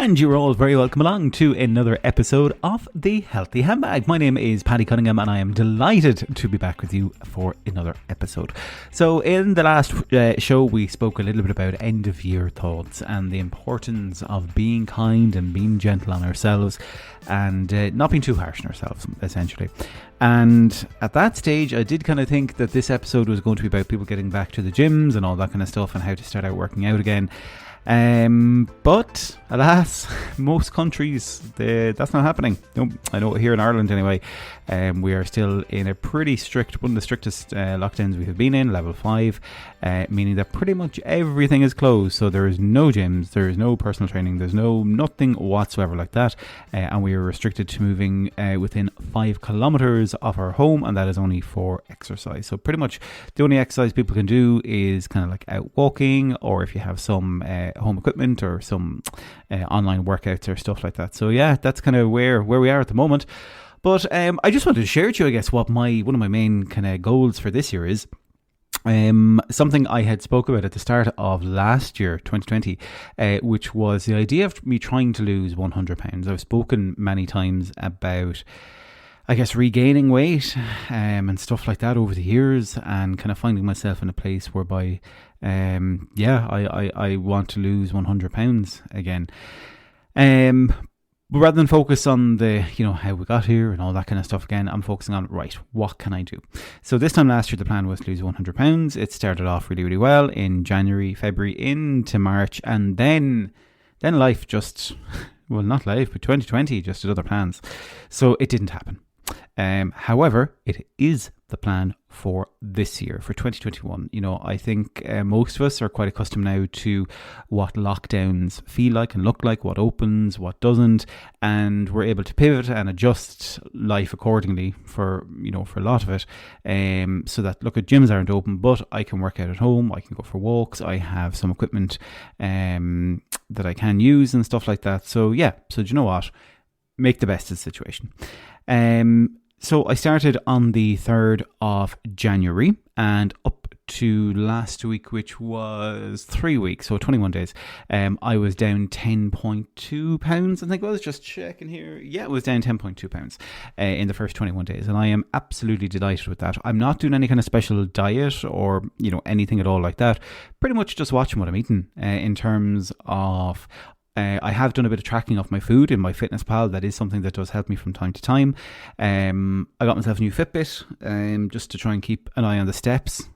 And you're all very welcome along to another episode of The Healthy Handbag. My name is Paddy Cunningham and I am delighted to be back with you for another episode. So in the last show we spoke a little bit about end of year thoughts and the importance of being kind and being gentle on ourselves and not being too harsh on ourselves, essentially. And at that stage I did kind of think that this episode was going to be about people getting back to the gyms and all that kind of stuff and how to start out working out again. But alas, most countries, that's not happening. No, I know here in Ireland anyway, we are still in a pretty strict, one of the strictest lockdowns we have been in, level 5, meaning that pretty much everything is closed. So there is no gyms, there is no personal training, there's nothing whatsoever like that. And we are restricted to moving within 5 kilometers of our home, and that is only for exercise. So pretty much the only exercise people can do is kind of like out walking, or if you have some home equipment or some online workouts or stuff like that. So yeah, that's kind of where we are at the moment. But I just wanted to share with you, I guess, what one of my main kind of goals for this year is. Something I had spoke about at the start of last year, 2020, which was the idea of me trying to lose 100 pounds. I've spoken many times about, I guess, regaining weight and stuff like that over the years, and kind of finding myself in a place whereby I want to lose 100 pounds again. But rather than focus on the, how we got here and all that kind of stuff again, I'm focusing on, right, what can I do? So this time last year, the plan was to lose 100 pounds. It started off really, really well in January, February, into March, and then life just, well, not life, but 2020 just had other plans. So it didn't happen. However, it is the plan for this year, for 2021. I think most of us are quite accustomed now to what lockdowns feel like and look like, what opens, what doesn't, and we're able to pivot and adjust life accordingly for a lot of it. So that, look, gyms aren't open, but I can work out at home, I can go for walks, I have some equipment that I can use and stuff like that. So yeah, so do you know what? Make the best of the situation. So I started on the 3rd of January and up to last week, which was 3 weeks, so 21 days, I was down 10.2 pounds. I think I was just checking here. Yeah, it was down 10.2 pounds in the first 21 days. And I am absolutely delighted with that. I'm not doing any kind of special diet or, anything at all like that. Pretty much just watching what I'm eating in terms of... I have done a bit of tracking of my food in MyFitnessPal. That is something that does help me from time to time. I got myself a new Fitbit just to try and keep an eye on the steps,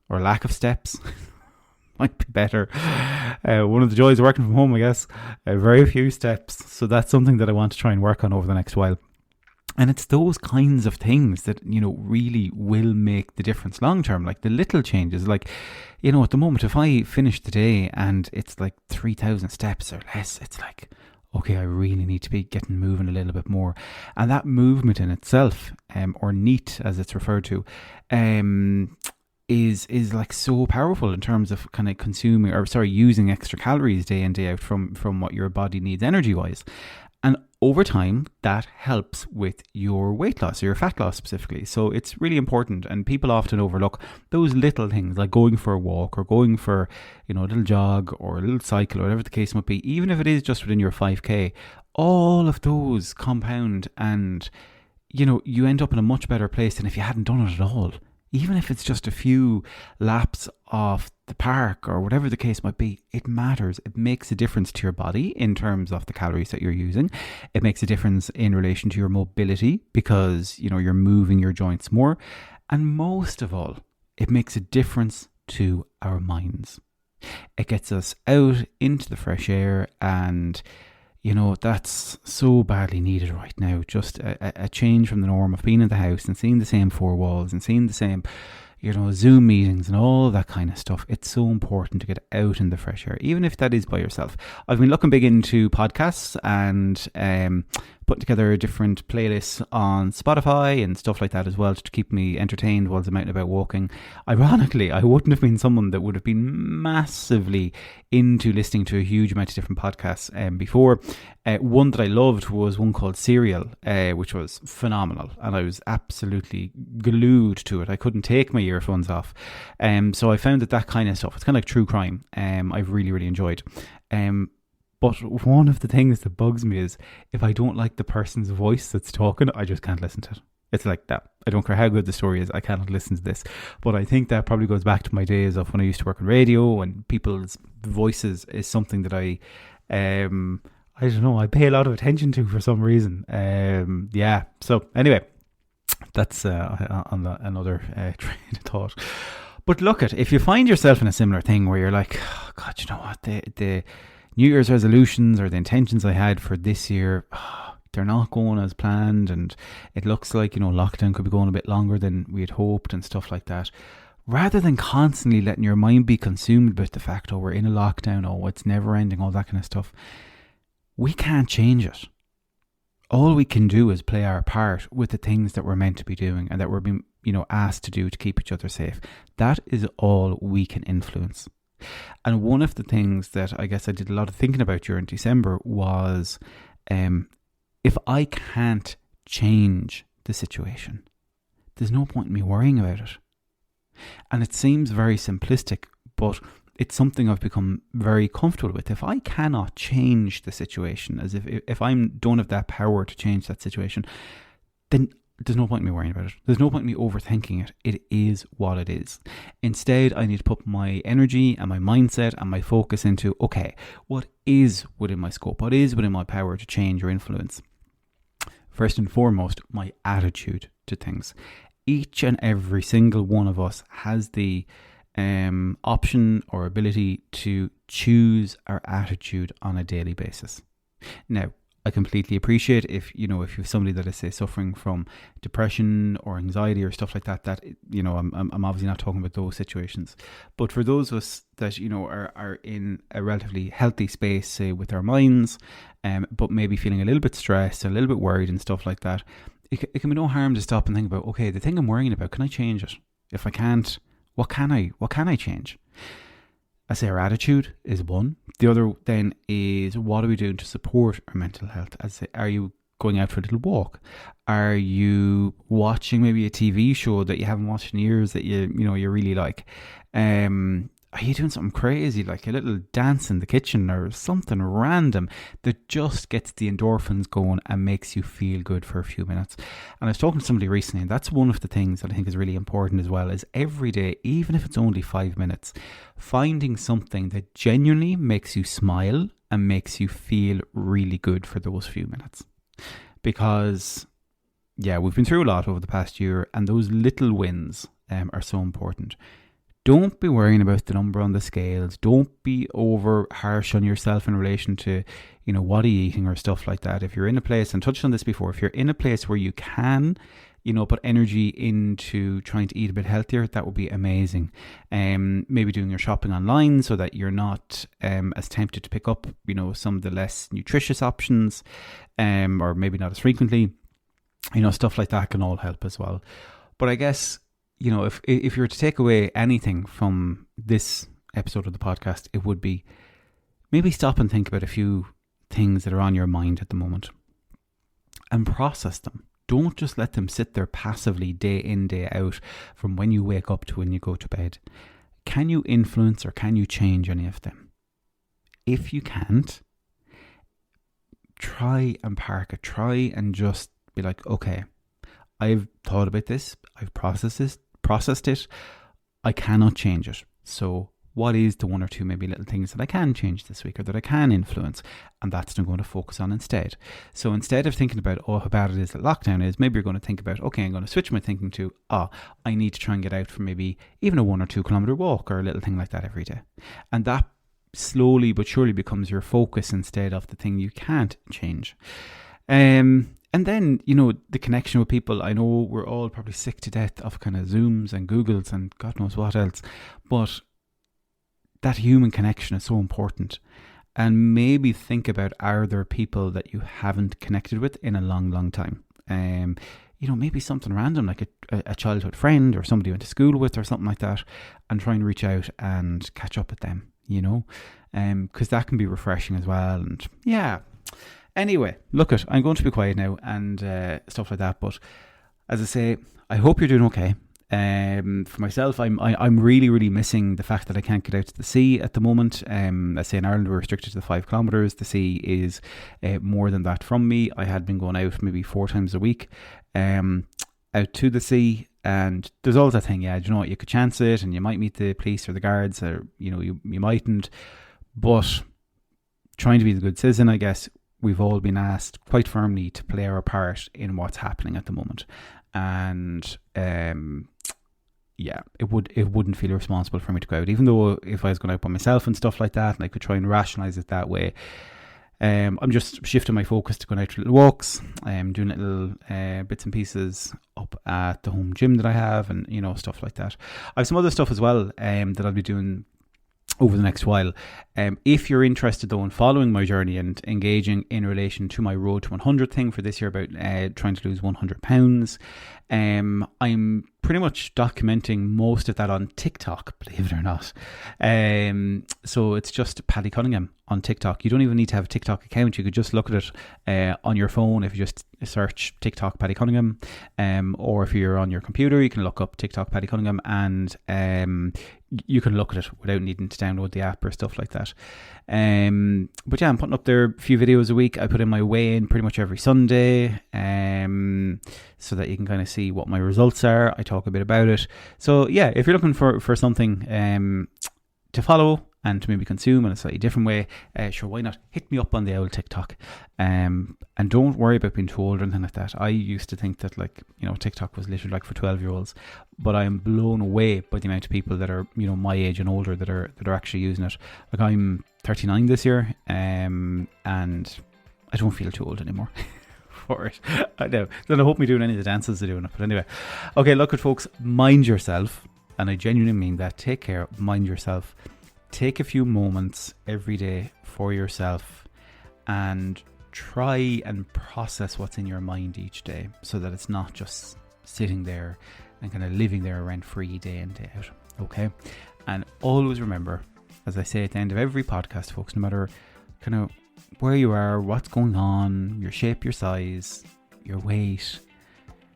or lack of steps. Might be better. One of the joys of working from home, I guess. Very few steps. So that's something that I want to try and work on over the next while. And it's those kinds of things that, really will make the difference long term. Like the little changes, like, at the moment, if I finish the day and it's like 3,000 steps or less, it's like, okay, I really need to be getting moving a little bit more. And that movement in itself, or NEAT as it's referred to, is like so powerful in terms of kind of using extra calories day in, day out from what your body needs energy wise. And over time, that helps with your weight loss, or your fat loss specifically. So it's really important, and people often overlook those little things like going for a walk or going for, a little jog or a little cycle or whatever the case might be, even if it is just within your 5k. All of those compound and, you end up in a much better place than if you hadn't done it at all. Even if it's just a few laps of the park or whatever the case might be, it matters. It makes a difference to your body in terms of the calories that you're using. It makes a difference in relation to your mobility because, you're moving your joints more. And most of all, it makes a difference to our minds. It gets us out into the fresh air, and that's so badly needed right now. Just a change from the norm of being in the house and seeing the same 4 walls and seeing the same, Zoom meetings and all that kind of stuff. It's so important to get out in the fresh air, even if that is by yourself. I've been looking big into podcasts and putting together different playlists on Spotify and stuff like that as well to keep me entertained while I'm out and about walking. Ironically, I wouldn't have been someone that would have been massively into listening to a huge amount of different podcasts before. One that I loved was one called Serial, which was phenomenal, and I was absolutely glued to it. I couldn't take my earphones off. So I found that kind of stuff, it's kind of like true crime, I've really, really enjoyed. But one of the things that bugs me is if I don't like the person's voice that's talking, I just can't listen to it. It's like that. I don't care how good the story is, I cannot listen to this. But I think that probably goes back to my days of when I used to work on radio, and people's voices is something that I don't know, I pay a lot of attention to for some reason. Yeah. So anyway, that's on another train of thought. But look if you find yourself in a similar thing where you're like, oh God, you know what, the New Year's resolutions or the intentions I had for this year, they're not going as planned, and it looks like, you know, lockdown could be going a bit longer than we had hoped and stuff like that. Rather than constantly letting your mind be consumed with the fact, oh, we're in a lockdown, oh, it's never ending, all that kind of stuff, we can't change it. All we can do is play our part with the things that we're meant to be doing and that we're being, you know, asked to do to keep each other safe. That is all we can influence. And one of the things that I guess I did a lot of thinking about during December was, if I can't change the situation, there's no point in me worrying about it. And it seems very simplistic, but it's something I've become very comfortable with. If I cannot change the situation, as if I don't have that power to change that situation, then there's no point in me worrying about it. There's no point in me overthinking it. It is what it is. Instead, I need to put my energy and my mindset and my focus into, okay, what is within my scope? What is within my power to change or influence? First and foremost, my attitude to things. Each and every single one of us has the option or ability to choose our attitude on a daily basis. Now, I completely appreciate if you're somebody that is, say, suffering from depression or anxiety or stuff like that, that, you know, I'm obviously not talking about those situations. But for those of us that, you know, are in a relatively healthy space, say, with our minds, but maybe feeling a little bit stressed, a little bit worried and stuff like that, it can be no harm to stop and think about, okay, the thing I'm worrying about, can I change it? If I can't, what can I change? I say our attitude is one. The other then is, what are we doing to support our mental health? I say, are you going out for a little walk? Are you watching maybe a TV show that you haven't watched in years that you really like? Are you doing something crazy like a little dance in the kitchen or something random that just gets the endorphins going and makes you feel good for a few minutes? And I was talking to somebody recently, and that's one of the things that I think is really important as well, is every day, even if it's only 5 minutes, finding something that genuinely makes you smile and makes you feel really good for those few minutes. Because, yeah, we've been through a lot over the past year, and those little wins are so important. Don't be worrying about the number on the scales. Don't be over harsh on yourself in relation to, you know, what are you eating or stuff like that. If you're in a place, and touched on this before, if you're in a place where you can, you know, put energy into trying to eat a bit healthier, that would be amazing. Maybe doing your shopping online so that you're not as tempted to pick up, you know, some of the less nutritious options, or maybe not as frequently. You know, stuff like that can all help as well. But I guess, you know, if you were to take away anything from this episode of the podcast, it would be maybe stop and think about a few things that are on your mind at the moment and process them. Don't just let them sit there passively day in, day out, from when you wake up to when you go to bed. Can you influence or can you change any of them? If you can't, try and park it. Try and just be like, okay, I've thought about this, I've processed it, I cannot change it. So what is the one or two maybe little things that I can change this week or that I can influence? And that's what I'm going to focus on instead. So instead of thinking about, oh, how bad it is that lockdown is, maybe you're going to think about, okay, I'm going to switch my thinking to, I need to try and get out for maybe even a 1 or 2 kilometre walk or a little thing like that every day. And that slowly but surely becomes your focus instead of the thing you can't change. And then, you know, the connection with people. I know we're all probably sick to death of kind of Zooms and Googles and God knows what else, but that human connection is so important. And maybe think about, are there people that you haven't connected with in a long, long time? You know, maybe something random like a childhood friend or somebody you went to school with or something like that, and try and reach out and catch up with them, you know, because that can be refreshing as well. And yeah. Anyway, I'm going to be quiet now and stuff like that. But as I say, I hope you're doing okay. For myself, I'm really missing the fact that I can't get out to the sea at the moment. Let's say in Ireland we're restricted to the 5 kilometres. The sea is more than that from me. I had been going out maybe 4 times a week out to the sea, and there's always that thing, you know what, you could chance it and you might meet the police or the guards, or you mightn't, but trying to be the good citizen, I guess we've all been asked quite firmly to play our part in what's happening at the moment. And it wouldn't feel responsible for me to go out, even though if I was going out by myself and stuff like that, and I could try and rationalise it that way. I'm just shifting my focus to going out for little walks, doing little bits and pieces up at the home gym that I have, and stuff like that. I have some other stuff as well that I'll be doing over the next while. If you're interested though in following my journey and engaging in relation to my Road to 100 thing for this year about trying to lose 100 pounds, I'm pretty much documenting most of that on TikTok, believe it or not. So it's just Paddy Cunningham on TikTok. You don't even need to have a TikTok account. You could just look at it on your phone if you just search TikTok Paddy Cunningham, or if you're on your computer you can look up TikTok Paddy Cunningham, and you can look at it without needing to download the app or stuff like that. But yeah, I'm putting up there a few videos a week. I put in my weigh-in pretty much every Sunday, so that you can kind of see what my results are. I talk a bit about it. So yeah, if you're looking for something to follow and to maybe consume in a slightly different way, sure, why not hit me up on the old TikTok, and don't worry about being too old or anything like that. I used to think that TikTok was literally like for 12-year-olds, but I am blown away by the amount of people that are my age and older that are actually using it. Like, I'm 39 this year, and I don't feel too old anymore for it. I know. Then I hope me doing any of the dances they're doing it. But anyway, okay, look at folks, mind yourself, and I genuinely mean that. Take care, mind yourself. Take a few moments every day for yourself and try and process what's in your mind each day, so that it's not just sitting there and kind of living there rent free day in, day out. Okay? And always remember, as I say at the end of every podcast, folks, no matter kind of where you are, what's going on, your shape, your size, your weight,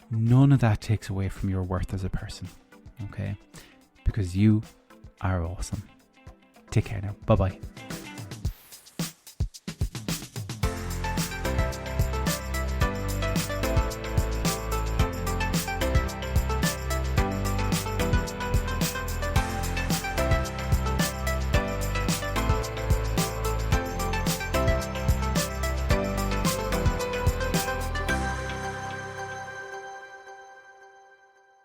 none of that takes away from your worth as a person. Okay? Because you are awesome. Take care now. Bye-bye.